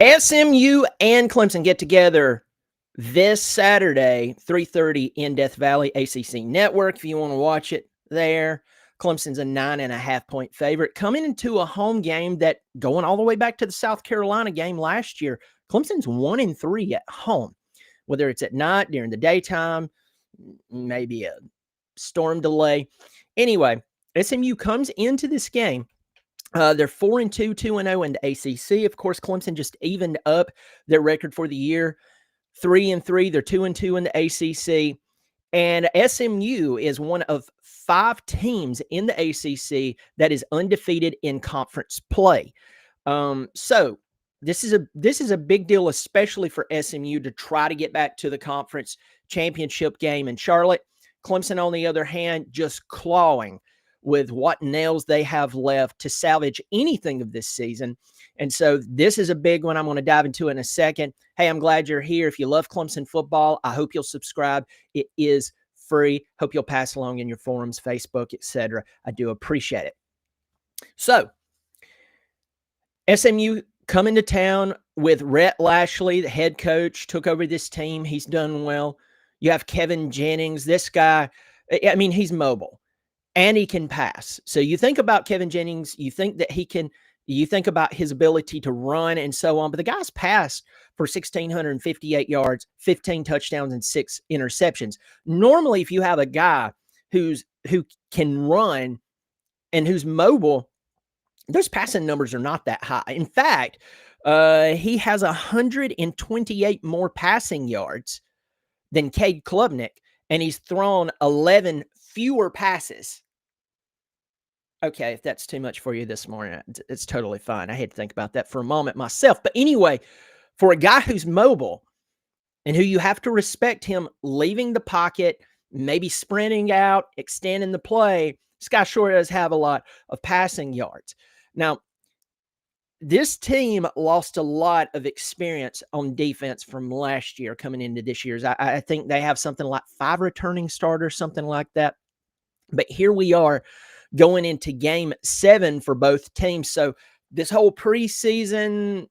SMU and Clemson get together this Saturday, 3:30 in Death Valley, ACC Network. If you want to watch it there, Clemson's a 9.5-point favorite coming into a home game that, going all the way back to the South Carolina game last year, Clemson's 1-3 at home. Whether it's at night, during the daytime, maybe a storm delay. Anyway, SMU comes into this game. They're 4-2, 2-0 in the ACC. Of course, Clemson just evened up their record for the year, 3-3. They're 2-2 in the ACC. And SMU is one of 5 teams in the ACC that is undefeated in conference play. So this is a big deal, especially for SMU, to try to get back to the conference championship game in Charlotte. Clemson, on the other hand, just clawing with what nails they have left to salvage anything of this season. And so this is a big one I'm going to dive into in a second. Hey, I'm glad you're here. If you love Clemson football, I hope you'll subscribe. It is free. Hope you'll pass along in your forums, Facebook, etc. I do appreciate it. So, SMU coming to town with Rhett Lashley, the head coach, took over this team. He's done well. You have Kevin Jennings. This guy, I mean, he's mobile and he can pass. So you think about Kevin Jennings, you think that you think about his ability to run and so on, but the guy's passed for 1,658 yards, 15 touchdowns, and 6 interceptions. Normally, if you have a guy who can run and who's mobile, those passing numbers are not that high. In fact, he has 128 more passing yards than Cade Klubnik, and he's thrown 11 fewer passes. Okay, if that's too much for you this morning, it's totally fine. I had to think about that for a moment myself. But anyway, for a guy who's mobile and who you have to respect him leaving the pocket, maybe sprinting out, extending the play, this guy sure does have a lot of passing yards. Now, this team lost a lot of experience on defense from last year coming into this year's. I think they have something like 5 returning starters, something like that. But here we are going into game 7 for both teams. So this whole preseason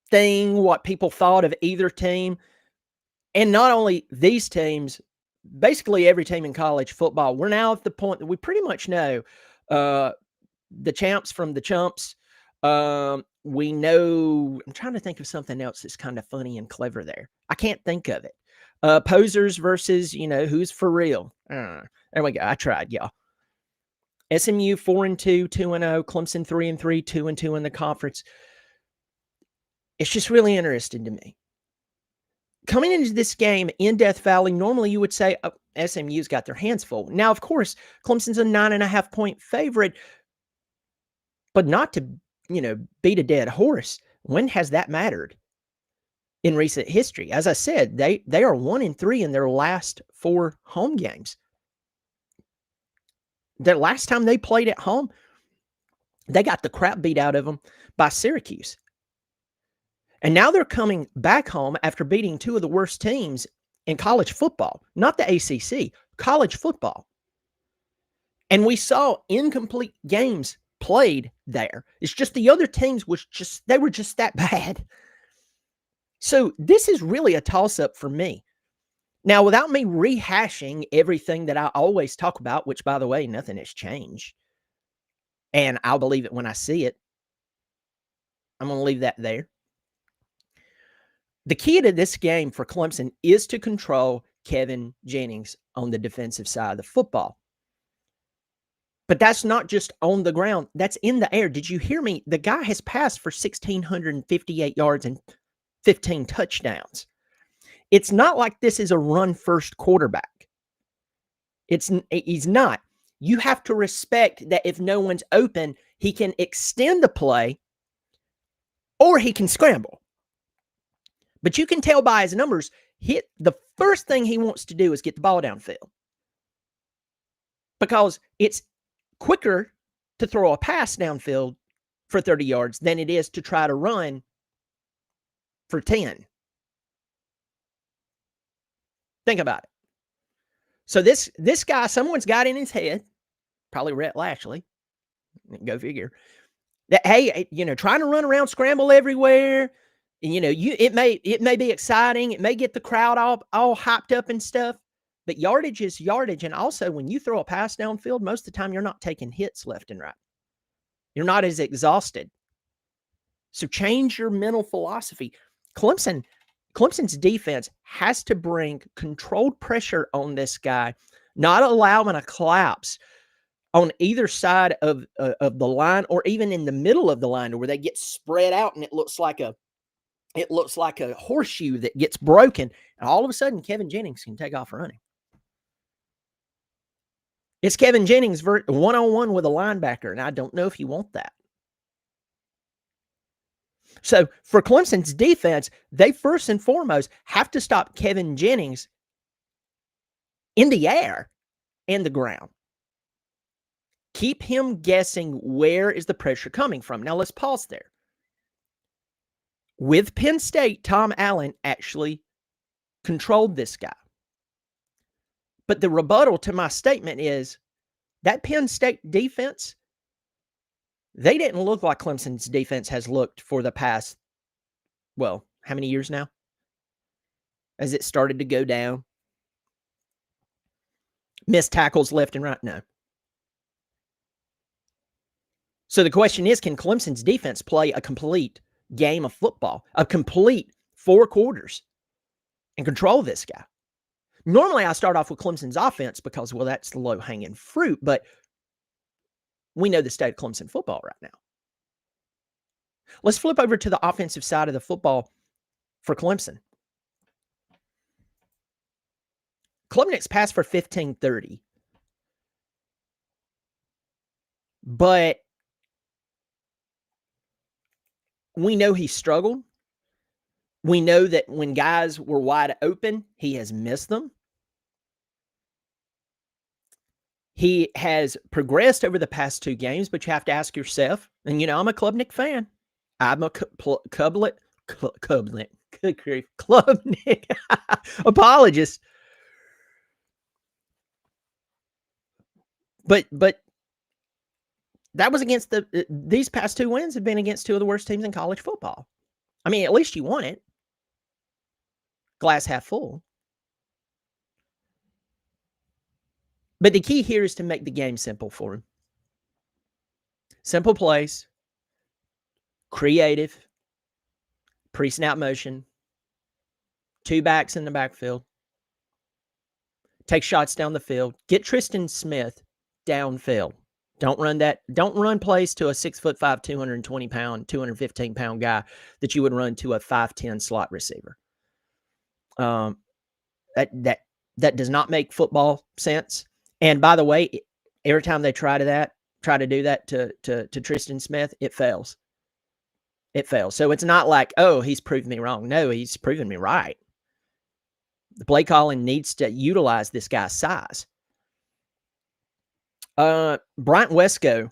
thing, what people thought of either team, and not only these teams, basically every team in college football, we're now at the point that we pretty much know the champs from the chumps. We know, I'm trying to think of something else that's kind of funny and clever there. I can't think of it. Posers versus, who's for real. There we go. I tried, y'all. SMU 4-2, 2-0. Clemson 3-3, 2-2 in the conference. It's just really interesting to me. Coming into this game in Death Valley, normally you would say SMU's got their hands full. Now, of course, Clemson's a 9.5-point favorite, but not to, beat a dead horse. When has that mattered in recent history? As I said, they are 1-3 in their last 4 home games. The last time they played at home, they got the crap beat out of them by Syracuse. And now they're coming back home after beating 2 of the worst teams in college football, not the ACC, college football. And we saw incomplete games played there. It's just the other teams they were just that bad. So this is really a toss-up for me. Now, without me rehashing everything that I always talk about, which, by the way, nothing has changed, and I'll believe it when I see it, I'm going to leave that there. The key to this game for Clemson is to control Kevin Jennings on the defensive side of the football. But that's not just on the ground. That's in the air. Did you hear me? The guy has passed for 1,658 yards and 15 touchdowns. It's not like this is a run-first quarterback. He's not. You have to respect that if no one's open, he can extend the play or he can scramble. But you can tell by his numbers, the first thing he wants to do is get the ball downfield. Because it's quicker to throw a pass downfield for 30 yards than it is to try to run for 10. Think about it. So this guy, someone's got in his head, probably Rhett Lashley, go figure, That, hey, trying to run around, scramble everywhere. And, it may be exciting. It may get the crowd all hyped up and stuff. But yardage is yardage. And also, when you throw a pass downfield, most of the time you're not taking hits left and right. You're not as exhausted. So change your mental philosophy. Clemson's defense has to bring controlled pressure on this guy, not allowing a collapse on either side of the line, or even in the middle of the line, where they get spread out and it looks like a horseshoe that gets broken, and all of a sudden Kevin Jennings can take off running. It's Kevin Jennings one-on-one with a linebacker, and I don't know if you want that. So for Clemson's defense, they first and foremost have to stop Kevin Jennings in the air and the ground. Keep him guessing, where is the pressure coming from? Now let's pause there. With Penn State, Tom Allen actually controlled this guy. But the rebuttal to my statement is that Penn State defense, they didn't look like Clemson's defense has looked for the past, well, how many years now? As it started to go down. Missed tackles left and right? No. So the question is, can Clemson's defense play a complete game of football, a complete 4 quarters, and control this guy? Normally, I start off with Clemson's offense because, well, that's the low-hanging fruit, but we know the state of Clemson football right now. Let's flip over to the offensive side of the football for Clemson. Klubnik's passed for 1530, but we know he struggled. We know that when guys were wide open, he has missed them. He has progressed over the past 2 games, but you have to ask yourself, and I'm a Klubnik fan. I'm a Klubnik apologist. But that was against these past 2 wins have been against 2 of the worst teams in college football. I mean, at least you won it. Glass half full. But the key here is to make the game simple for him. Simple plays, creative, pre-snap motion, 2 backs in the backfield, take shots down the field, get Tristan Smith downfield. Don't run plays to a 6'5", 220-pound, 215-pound guy that you would run to a 5'10" slot receiver. That does not make football sense. And by the way, every time they try to do that to Tristan Smith, it fails. It fails. So it's not like, oh, he's proved me wrong. No, he's proven me right. The play calling needs to utilize this guy's size. Bryant Wesco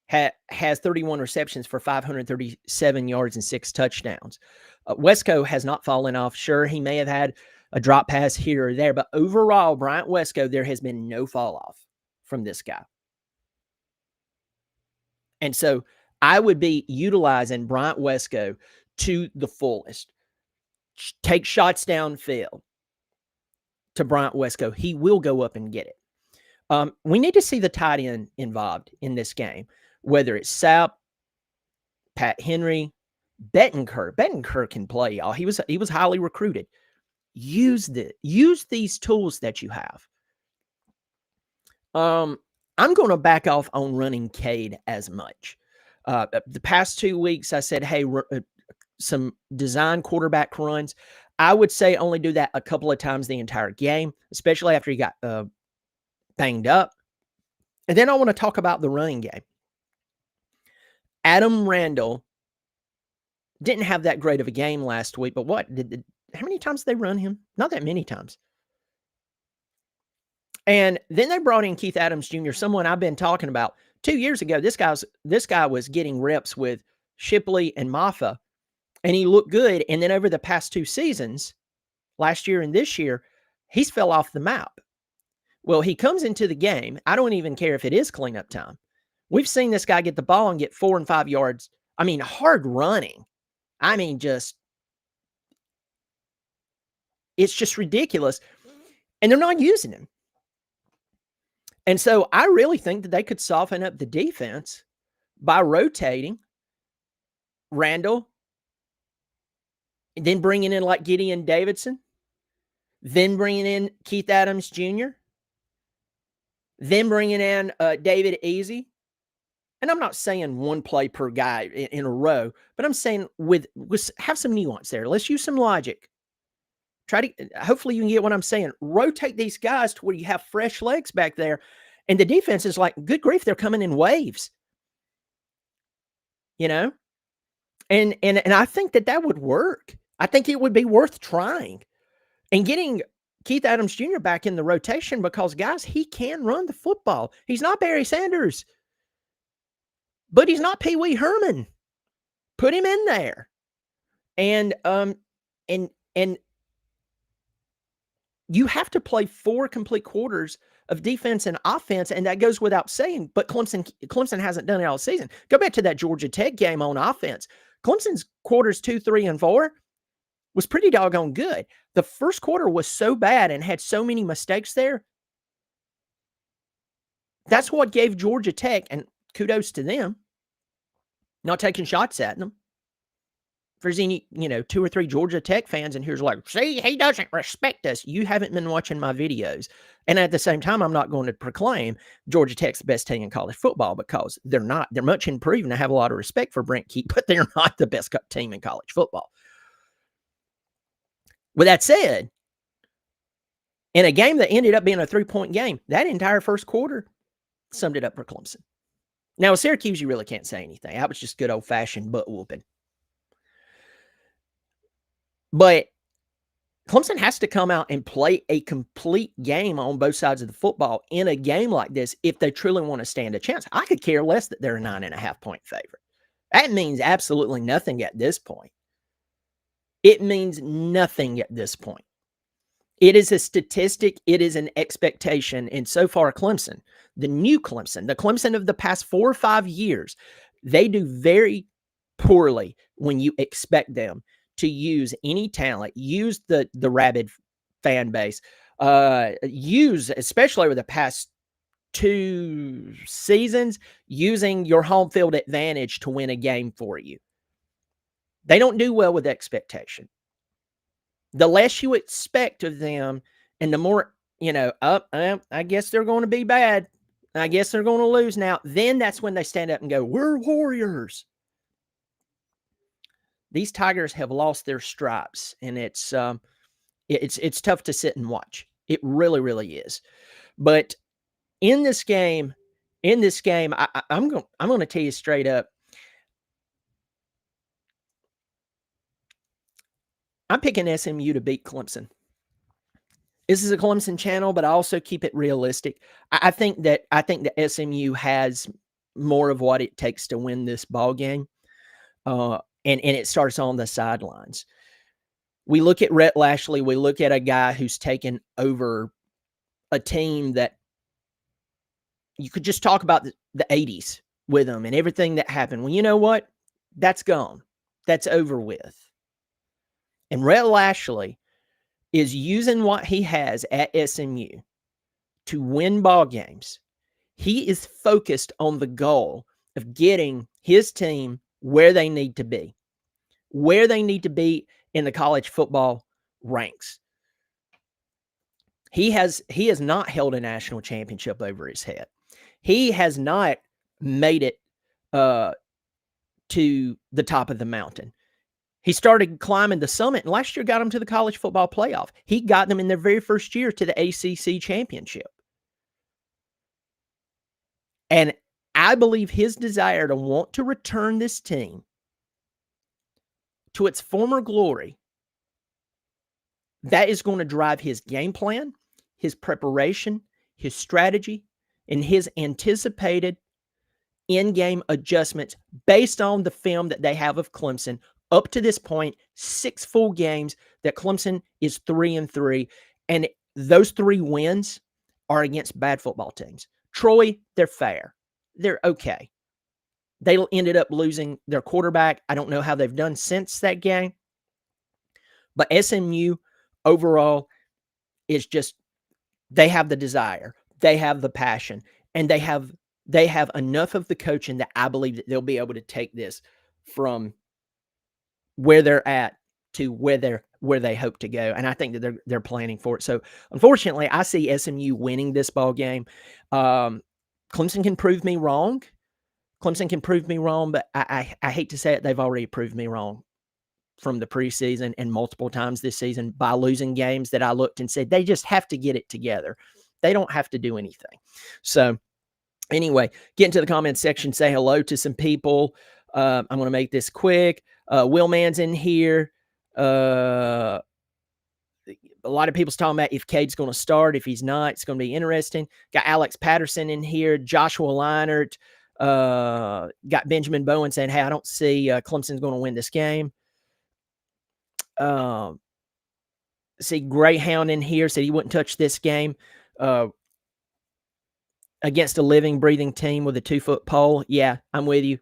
has 31 receptions for 537 yards and 6 touchdowns. Wesco has not fallen off. Sure, he may have had a drop pass here or there, but overall, Bryant Wesco, there has been no fall off from this guy. And so I would be utilizing Bryant Wesco to the fullest. Take shots downfield to Bryant Wesco. He will go up and get it. We need to see the tight end involved in this game, whether it's Sapp, Pat Henry, Bettenker. Bettenker can play, y'all. He was highly recruited. Use these tools that you have. I'm going to back off on running Cade as much. The past 2 weeks, I said, hey, some design quarterback runs. I would say only do that a couple of times the entire game, especially after he got banged up. And then I want to talk about the running game. Adam Randall didn't have that great of a game last week, but how many times did they run him? Not that many times. And then they brought in Keith Adams Jr., someone I've been talking about. 2 years ago, this guy was getting reps with Shipley and Maffa, and he looked good. And then over the past 2 seasons, last year and this year, he's fell off the map. Well, he comes into the game. I don't even care if it is cleanup time. We've seen this guy get the ball and get 4 and 5 yards. I mean, hard running. I mean, it's just ridiculous. And they're not using him. And so I really think that they could soften up the defense by rotating Randall, and then bringing in like Gideon Davidson, then bringing in Keith Adams Jr., then bringing in David Easy. And I'm not saying one play per guy in a row, but I'm saying with have some nuance there. Let's use some logic. Hopefully you can get what I'm saying. Rotate these guys to where you have fresh legs back there. And the defense is like, good grief, they're coming in waves. You know? And I think that would work. I think it would be worth trying. And getting Keith Adams Jr. back in the rotation because, guys, he can run the football. He's not Barry Sanders, but he's not Pee Wee Herman. Put him in there. And you have to play 4 complete quarters of defense and offense, and that goes without saying, but Clemson hasn't done it all season. Go back to that Georgia Tech game on offense. Clemson's quarters 2, 3, and 4 was pretty doggone good. The first quarter was so bad and had so many mistakes there. That's what gave Georgia Tech, and kudos to them, not taking shots at them. If there's any, 2 or 3 Georgia Tech fans in here's like, see, he doesn't respect us. You haven't been watching my videos. And at the same time, I'm not going to proclaim Georgia Tech's the best team in college football because they're not. They're much improved, and I have a lot of respect for Brent Keat, but they're not the best team in college football. With that said, in a game that ended up being a 3-point game, that entire first quarter summed it up for Clemson. Now, with Syracuse, you really can't say anything. That was just good old-fashioned butt whooping. But Clemson has to come out and play a complete game on both sides of the football in a game like this if they truly want to stand a chance. I could care less that they're a 9.5-point favorite. That means absolutely nothing at this point. It means nothing at this point. It is a statistic. It is an expectation. And so far, Clemson, the new Clemson, the Clemson of the past 4 or 5 years, they do very poorly when you expect them to use any talent, use the rabid fan base, use, especially over the past 2 seasons, using your home field advantage to win a game for you. They don't do well with expectation. The less you expect of them and the more, I guess they're going to be bad. I guess they're going to lose now. Then that's when they stand up and go, we're Warriors. These Tigers have lost their stripes, and it's tough to sit and watch. It really, really is. But in this game, I'm going to tell you straight up, I'm picking SMU to beat Clemson. This is a Clemson channel, but I also keep it realistic. I think that SMU has more of what it takes to win this ball game. And it starts on the sidelines. We look at Rhett Lashley. We look at a guy who's taken over a team that you could just talk about the 80s with him and everything that happened. Well, you know what? That's gone. That's over with. And Rhett Lashley is using what he has at SMU to win ball games. He is focused on the goal of getting his team where they need to be in the college football ranks. He has not held a national championship over his head. He has not made it to the top of the mountain. He started climbing the summit, and last year got him to the college football playoff. He got them in their very first year to the ACC championship. And I believe his desire to want to return this team to its former glory, that is going to drive his game plan, his preparation, his strategy, and his anticipated in-game adjustments based on the film that they have of Clemson. Up to this point, 6 full games that Clemson is 3-3, and those 3 wins are against bad football teams. Troy, they're fair. they're okay. They ended up losing their quarterback. I don't know how they've done since that game. But SMU overall is just, they have the desire, they have the passion, and they have enough of the coaching that I believe that they'll be able to take this from where they're at to where they hope to go. And I think that they're planning for it. So unfortunately, I see SMU winning this ball game. Clemson can prove me wrong. But I hate to say it, they've already proved me wrong from the preseason and multiple times this season by losing games that I looked and said, they just have to get it together. They don't have to do anything. So anyway, get into the comments section, say hello to some people. I'm going to make this quick. Will Mann's in here. A lot of people's talking about if Cade's going to start. If he's not, it's going to be interesting. Got Alex Patterson in here. Joshua Leinert. Got Benjamin Bowen saying, hey, I don't see Clemson's going to win this game. See Greyhound in here, said he wouldn't touch this game against a living, breathing team with a 2-foot pole. Yeah, I'm with you.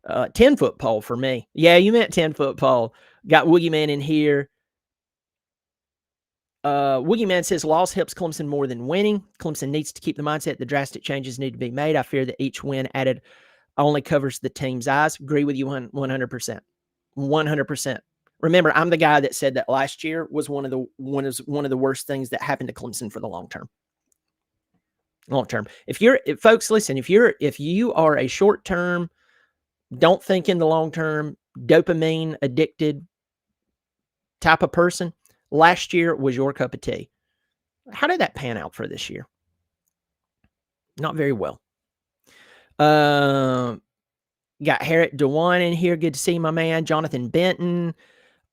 10-foot pole for me. Yeah, you meant 10-foot pole. Got Woogie Man in here. Woogie Man says loss helps Clemson more than winning. Clemson needs to keep the mindset. The drastic changes need to be made. I fear that each win added only covers the team's eyes. Agree with you 100%. 100%. Remember, I'm the guy that said that last year was one of the worst things that happened to Clemson for the long term. Folks, listen, if you are a short term, don't think in the long term, dopamine addicted type of person, last year was your cup of tea. How did that pan out for this year? Not very well. Got Harriet DeWine in here. Good to see my man. Jonathan Benton.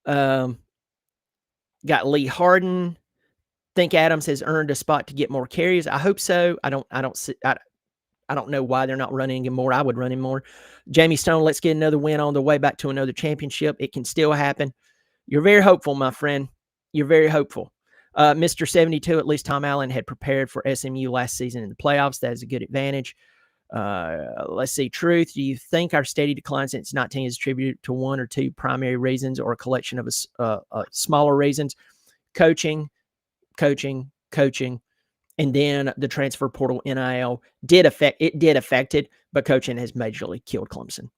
Got Lee Harden. Think Adams has earned a spot to get more carries. I hope so. I don't know why they're not running him more. I would run him more. Jamie Stone, let's get another win on the way back to another championship. It can still happen. You're very hopeful, my friend. You're very hopeful. Mr. 72, at least Tom Allen had prepared for SMU last season in the playoffs. That is a good advantage. Let's see. Truth. Do you think our steady decline since 19 is attributed to one or two primary reasons or a collection of smaller reasons? Coaching, and then the transfer portal NIL did affect it, but coaching has majorly killed Clemson.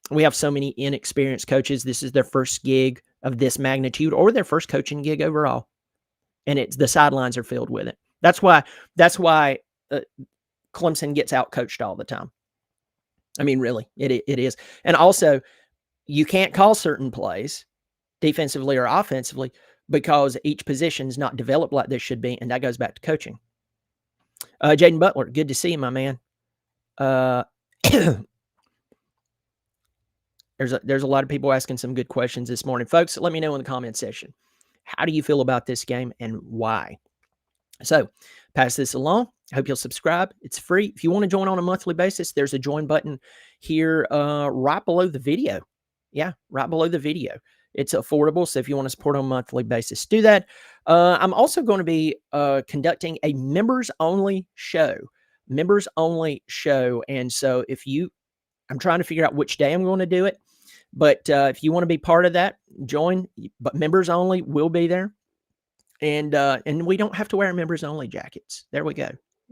We have so many inexperienced coaches. This is their first gig of this magnitude or their first coaching gig overall. And the sidelines are filled with it. That's why Clemson gets out coached all the time. I mean, really, it is. And also, you can't call certain plays defensively or offensively because each position is not developed like they should be. And that goes back to coaching. Jaden Butler, good to see you, my man. There's a lot of people asking some good questions this morning. Folks, let me know in the comment section. How do you feel about this game and why? So, pass this along. I hope you'll subscribe. It's free. If you want to join on a monthly basis, there's a join button here right below the video. Yeah, right below the video. It's affordable, so if you want to support on a monthly basis, do that. I'm also going to be conducting a members-only show. And so I'm trying to figure out which day I'm going to do it. But if you want to be part of that, join. But members only will be there. And we don't have to wear members only jackets. There we go.